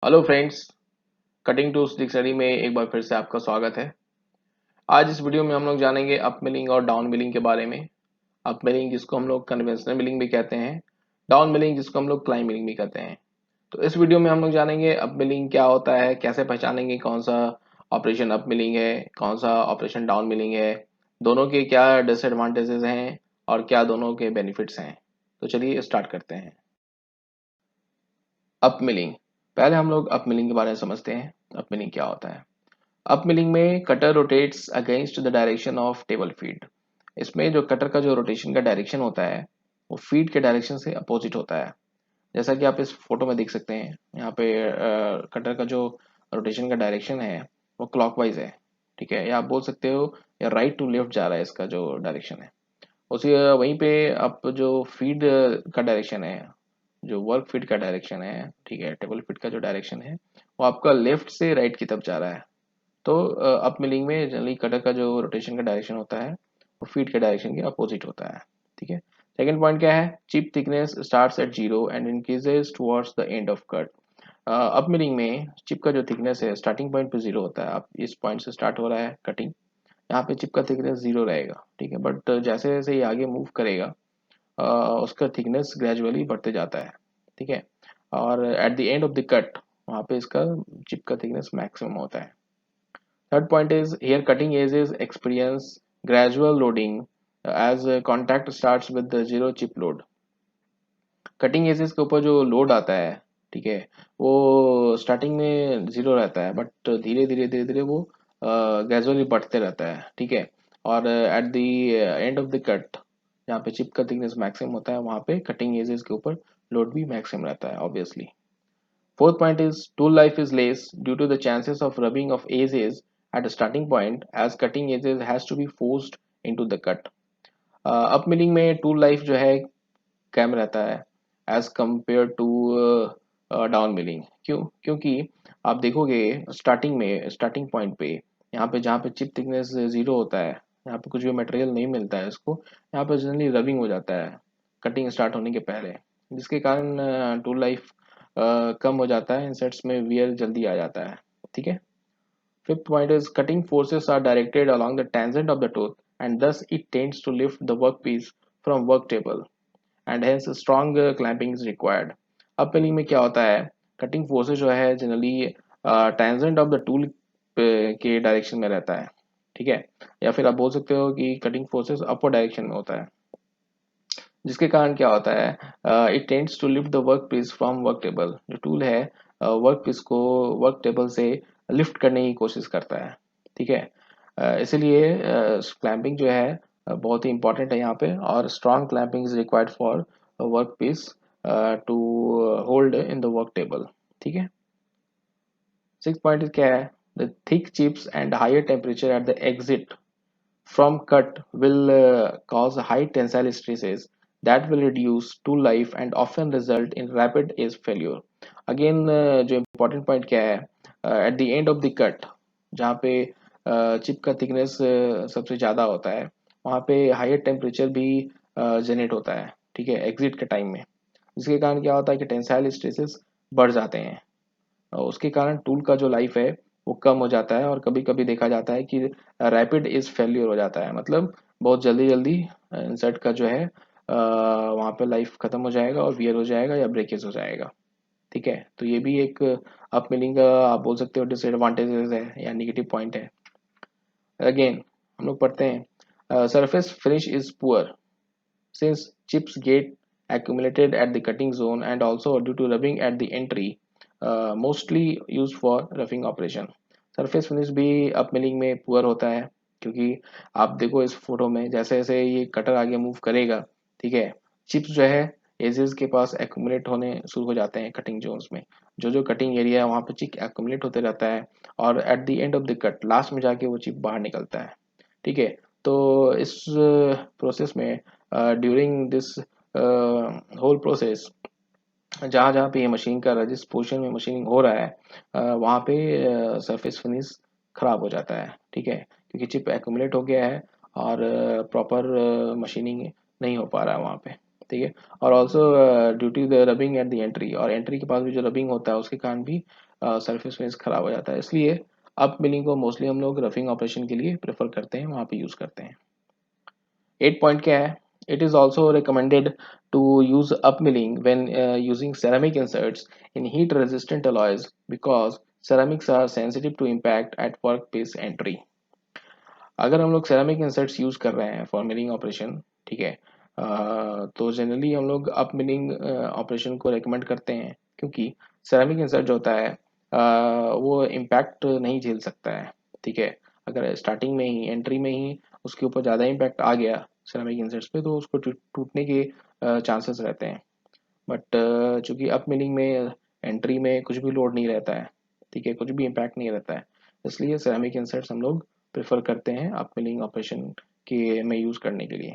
Hello friends. Cutting tools dictionary में एक बार फिर से आपका स्वागत है। आज इस वीडियो में हम लोग जानेंगे अप मिलिंग और डाउन मिलिंग के बारे में। अप मिलिंग जिसको हम लोग कन्वेंशनल मिलिंग भी कहते हैं, डाउन मिलिंग जिसको हम लोग क्लाइंब मिलिंग भी कहते हैं। तो इस वीडियो में हम लोग जानेंगे अप मिलिंग क्या होता है, कैसे पहचानेंगे कौन सा ऑपरेशन अप मिलिंग है, कौन सा ऑपरेशन डाउन मिलिंग है, दोनों के क्या डिसएडवांटेजेस हैं और क्या दोनों के बेनिफिट्स हैं। तो चलिए स्टार्ट करते हैं। अप मिलिंग, पहले हम लोग अप मिलिंग के बारे में समझते हैं। अप मिलिंग क्या होता है। अप मिलिंग में cutter rotates against the direction of table feed. इसमें जो कटर का जो रोटेशन का डायरेक्शन होता है वो फीड के डायरेक्शन से अपोजिट होता है। जैसा कि आप इस फोटो में देख सकते हैं, यहाँ पे कटर का जो रोटेशन का डायरेक्शन है वो क्लॉकवाइज है। ठीक है, या आप बोल सकते हो या राइट टू लेफ्ट जा रहा है इसका जो डायरेक्शन है। उसी वहीं पे आप जो फीड का डायरेक्शन है, जो वर्क फीड का डायरेक्शन है, ठीक है, टेबल फीड का जो डायरेक्शन है वो आपका लेफ्ट से राइट की तरफ जा रहा है। तो अप मिलिंग में जनरली कटर का जो रोटेशन का डायरेक्शन होता है वो फीड के डायरेक्शन के अपोजिट होता है। ठीक है। सेकंड पॉइंट क्या है, chip thickness starts at zero and increases towards the end of cut. Up milling में चिप का जो थिकनेस है स्टार्टिंग पॉइंट पे जीरो होता है। आप इस पॉइंट से स्टार्ट हो रहा है कटिंग, यहाँ पे चिप का थिकनेस जीरो रहेगा। ठीक है, बट जैसे जैसे ये आगे मूव करेगा उसका थिकनेस ग्रेजुअली बढ़ते जाता है। ठीक है, और at the end of the cut वहाँ पे इसका चिप का थिकनेस मैक्सिमम होता है। Third point is here cutting edges experience gradual loading as contact starts with the zero chip load. Cutting edges के ऊपर जो लोड आता है, ठीक है, वो स्टार्टिंग में जीरो रहता है बट धीरे धीरे वो ग्रेजुअली बढ़ते रहता है। ठीक है, और at the end of the cut जहाँ पे चिप का थिकनेस मैक्सिमम होता है वहाँ पे कटिंग एजेस के ऊपर लोड भी मैक्सिमम रहता है obviously. Fourth point is tool life is less due to the chances of rubbing of edges at a starting point as cutting edges has to be forced into the cut. Up milling में tool life जो है कम रहता है as compare to down milling. क्यों? क्योंकि आप देखोगे स्टार्टिंग पॉइंट पे, यहाँ पे जहाँ पे चिप थिकनेस जीरो होता है, यहाँ पे कुछ भी मटेरियल नहीं मिलता है इसको, यहाँ पे जनरली रबिंग हो जाता है कटिंग स्टार्ट होने के पहले, जिसके कारण टूल लाइफ कम हो जाता है, इंसर्ट्स में वियर जल्दी आ जाता है। ठीक है। Fifth point is cutting forces are directed along the tangent of the tooth and thus it tends to lift the workpiece from work table and hence strong clamping is required. अब पेलिंग में क्या होता है, कटिंग फोर्सेस जो है generally tangent of the tool के direction में रहता है। ठीक है, या फिर आप बोल सकते हो कि कटिंग फोर्सेस अपर डायरेक्शन में होता है, जिसके कारण क्या होता है, it tends to lift the work piece from work table. जो टूल है वर्क पीस को वर्क टेबल से लिफ्ट करने की कोशिश करता है। ठीक है, इसीलिए क्लैंपिंग जो है बहुत ही इंपॉर्टेंट है यहाँ पे, और strong clamping is required for work piece to hold in the work table. ठीक है। सिक्स पॉइंट क्या है, the thick chips and higher temperature at the exit from cut will cause high tensile stresses that will reduce tool life and often result in rapid edge failure. Again, जो important point क्या है, at the end of the cut जहाँ पे chip का thickness सबसे ज़्यादा होता है वहाँ पे हायर टेम्परेचर भी जनरेट होता है। ठीक है, एग्जिट के टाइम में, जिसके कारण क्या होता है कि टेंसाइल स्ट्रेसेस बढ़ जाते हैं और उसके कारण टूल का जो लाइफ है वो कम हो जाता है, और कभी कभी देखा जाता है कि रैपिड इज फेल्यूर हो जाता है, मतलब बहुत जल्दी जल्दी इंसर्ट का जो है वहाँ पे लाइफ खत्म हो जाएगा और वियर हो जाएगा या ब्रेकेज हो जाएगा। ठीक है, तो ये भी एक अप मिलिंग का आप बोल सकते हो डिसएडवांटेजेस है या निगेटिव पॉइंट है। अगेन हम लोग पढ़ते हैं, surface finish is poor since chips get accumulated at the cutting zone and also due to rubbing at the entry, mostly used for roughing operation. Surface finish भी up milling में poor होता है, क्योंकि आप देखो इस फोटो में जैसे जैसे ये कटर आगे मूव करेगा, ठीक है, चिप्स जो है एजेस के पास एक्यूमुलेट होने शुरू हो जाते हैं कटिंग जोन्स में। जो जो कटिंग एरिया है वहाँ पे चिप एक्यूमुलेट होते रहता है और at the end of the cut last में जाके वो चिप बाहर निकलता है। ठीक है, तो इस प्रोसेस में ड्यूरिंग दिस होल प्रोसेस जहाँ जहाँ पे ये मशीन का जिस पोजिशन में मशीनिंग हो रहा है वहाँ पे सरफेस फिनिश खराब हो जाता है। ठीक है, क्योंकि चिप एक्यूमुलेट हो गया है और प्रॉपर मशीनिंग नहीं हो पा रहा है वहाँ पे। ठीक है, और also due to the rubbing at the entry, और एंट्री के पास भी जो रबिंग होता है उसके कारण भी सरफेस फिनिश खराब हो जाता है। इसलिए अप मिलिंग को मोस्टली हम लोग रफिंग ऑपरेशन के लिए प्रेफर करते हैं, वहाँ पे यूज़ करते हैं। 8 पॉइंट क्या है? It is also recommended to use up milling when using ceramic inserts in heat resistant alloys because ceramics are sensitive to impact at workpiece entry। अगर हम लोग सेरामिक इंसर्ट्स यूज कर रहे हैं फॉर मिलिंग ऑपरेशन, ठीक है, तो generally हम लोग अप मिलिंग ऑपरेशन को रेकमेंड करते हैं, क्योंकि सेरामिक इंसर्ट जो होता है वो इम्पैक्ट नहीं झेल सकता है, ठीक है। अगर स्टार्टिंग में ही, एंट्री में ही उसके ऊपर ज़्यादा इम्पैक्ट आ गया सेरामिक इंसर्ट्स पे, तो उसको टूटने के चांसेस रहते हैं। बट चूंकि अप मिलिंग में एंट्री में कुछ भी लोड नहीं रहता है, ठीक है, कुछ भी इम्पैक्ट नहीं रहता है, इसलिए सेरामिक इंसर्ट्स हम लोग प्रेफर करते हैं अप मिलिंग ऑपरेशन के में यूज़ करने के लिए।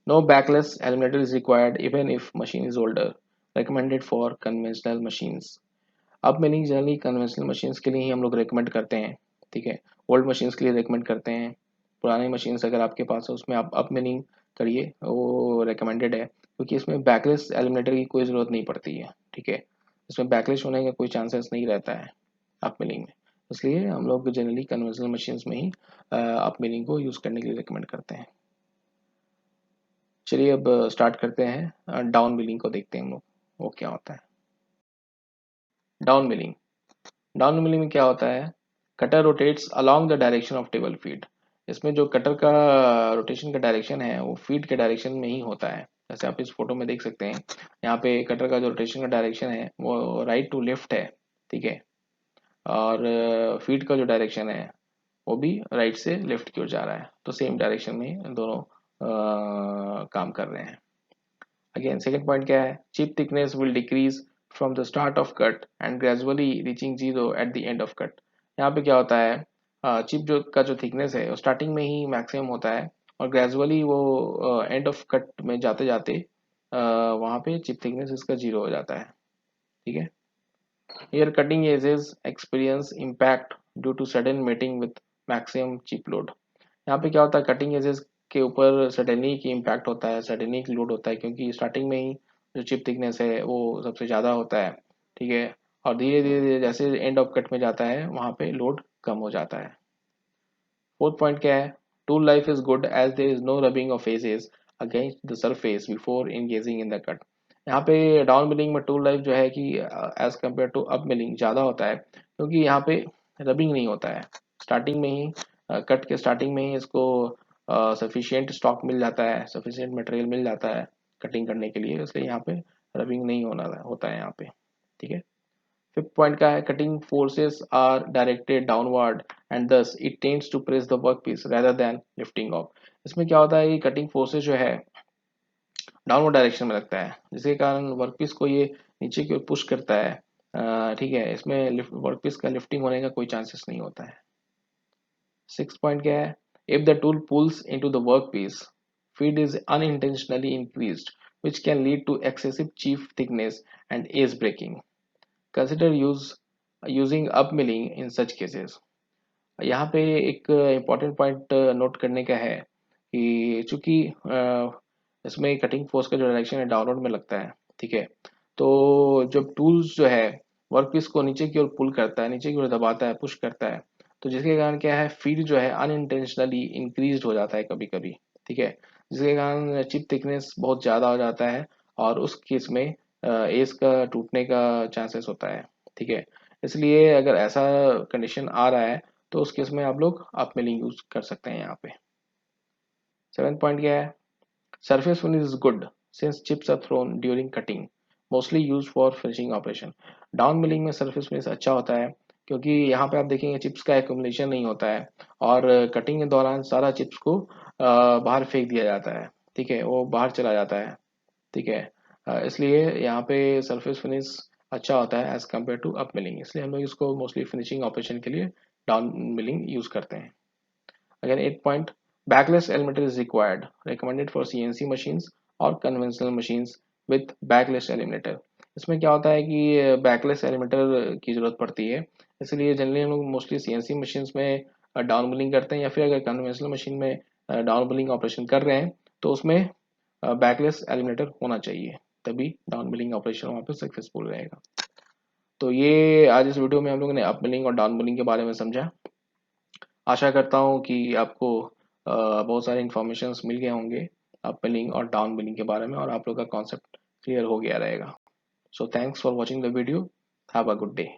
No backlash eliminator is required even if machine is older, recommended for conventional machines. Up milling generally conventional machines के लिए ही हम लोग रेकमेंड करते हैं, ठीक है। ओल्ड मशीन्स के लिए रेकमेंड करते हैं। पुरानी मशीन्स अगर आपके पास है उसमें आप अप मिलिंग करिए, वो रेकमेंडेड है, क्योंकि इसमें बैकलेस एलिमिनेटर की कोई ज़रूरत नहीं पड़ती है, ठीक है। इसमें बैकलेस होने का कोई चांसेस नहीं रहता है अप मिलिंग में, इसलिए हम लोग जनरली कन्वेंशनल मशीन्स में ही अप मिलिंग को यूज़ करने के लिए रिकमेंड करते हैं। चलिए अब स्टार्ट करते हैं, डाउन मिलिंग को देखते हैं हम लोग वो क्या होता है। डाउन मिलिंग, डाउन मिलिंग में क्या होता है? Cutter rotates along the direction of table feed. इसमें जो कटर का रोटेशन का डायरेक्शन है वो फीड के डायरेक्शन में ही होता है। जैसे आप इस फोटो में देख सकते हैं, यहाँ पे कटर का जो रोटेशन का डायरेक्शन है वो राइट टू लेफ्ट है, ठीक है, और फीड का जो डायरेक्शन है वो भी राइट से लेफ्ट की ओर जा रहा है, तो सेम डायरेक्शन में दोनों काम कर रहे हैं। अगेन सेकेंड पॉइंट क्या है? Chip thickness will decrease from the start of cut and gradually reaching zero at the end of cut. यहाँ पे क्या होता है, चिप जो का जो थिकनेस है वो स्टार्टिंग में ही मैक्सिमम होता है, और ग्रेजुअली वो एंड ऑफ कट में जाते जाते वहाँ पे चिप थिकनेस इसका जीरो हो जाता है, ठीक है। Here cutting edges experience impact due to sudden mating with maximum chip load। यहाँ पे क्या होता है, कटिंग एजेस के ऊपर सडनली की इम्पैक्ट होता है, सडनली लोड होता है, क्योंकि स्टार्टिंग में ही जो चिप थिकनेस है वो सबसे ज़्यादा होता है, ठीक है, और धीरे धीरे जैसे एंड ऑफ कट में जाता है वहाँ पे लोड कम हो जाता है। फोर्थ पॉइंट क्या है? Tool life is good as there is no rubbing of edges against the surface before engaging in the cut. यहाँ पे डाउन मिलिंग में टूल लाइफ जो है कि as compare to up milling ज़्यादा होता है, क्योंकि यहाँ पे रबिंग नहीं होता है। स्टार्टिंग में ही, कट के स्टार्टिंग में ही इसको सफिशियंट स्टॉक मिल जाता है, सफिशियंट मटेरियल मिल जाता है कटिंग करने के लिए, इसलिए यहाँ पे रबिंग नहीं होना होता है यहाँ पे, ठीक है। फिफ्थ पॉइंट का है cutting forces are directed downward and thus it tends to press the work piece rather than lifting off. इसमें क्या होता है कि कटिंग फोर्सेस जो है डाउनवर्ड डायरेक्शन में लगता है, जिसके कारण वर्क पीस को ये नीचे की ओर पुश करता है, ठीक है। इसमें वर्क पीस का लिफ्टिंग होने का कोई चांसेस नहीं होता है। सिक्स पॉइंट क्या है? If the tool pulls into the work piece, feed is unintentionally increased which can lead to excessive chief thickness and edge breaking। Consider using up milling in such cases। यहाँ पे एक important point note करने का है कि चूंकि इसमें cutting force का जो डायरेक्शन है डाउनवर्ड में लगता है, ठीक है, तो जब टूल्स जो है वर्कपीस को नीचे की ओर पुल करता है, नीचे की ओर दबाता है, पुश करता है, तो जिसके कारण क्या है, फीड जो है अनइंटेंशनली इंक्रीज हो जाता है कभी कभी, ठीक है, जिसके कारण चिप थिकनेस बहुत ज़्यादा हो जाता है, और उस केस में एज का टूटने का चांसेस होता है, ठीक है। इसलिए अगर ऐसा कंडीशन आ रहा है तो उस केस में आप लोग अप मिलिंग यूज कर सकते हैं यहाँ पे। सेवेंथ पॉइंट क्या है? Surface finish is good since chips are thrown during cutting, mostly use for finishing operation. Down milling में सरफेस फिनिश अच्छा होता है, क्योंकि यहाँ पे आप देखेंगे चिप्स का एक्यूमुलेशन नहीं होता है, और कटिंग के दौरान सारा चिप्स को बाहर फेंक दिया जाता है, ठीक है, वो बाहर चला जाता है, ठीक है। इसलिए यहाँ पे सरफेस फिनिश अच्छा होता है as compare to up milling, इसलिए हम लोग इसको मोस्टली फिनिशिंग ऑपरेशन के लिए डाउन मिलिंग यूज करते हैं। Again, 8 point, backless elevator is required, recommended for CNC machines और conventional machines with backless eliminator। इसमें क्या होता है कि बैकलेस एलिमेटर की ज़रूरत पड़ती है, इसलिए जनरली हम लोग मोस्टली सीएनसी मशीन्स में डाउन बिलिंग करते हैं, या फिर अगर कन्वेंशनल मशीन में डाउन बिलिंग ऑपरेशन कर रहे हैं तो उसमें बैकलेस एलिमिनेटर होना चाहिए, तभी डाउन बिलिंग ऑपरेशन वहाँ पे सक्सेसफुल रहेगा। तो ये आज इस वीडियो में हम लोगों ने अप मिलिंग और डाउन मिलिंग के बारे में समझा। आशा करता हूँ कि आपको बहुत सारे इन्फॉर्मेशंस मिल गए होंगे अप मिलिंग और डाउन मिलिंग के बारे में, और आप लोग का कॉन्सेप्ट क्लियर हो गया रहेगा। So thanks for watching the video. Have a good day.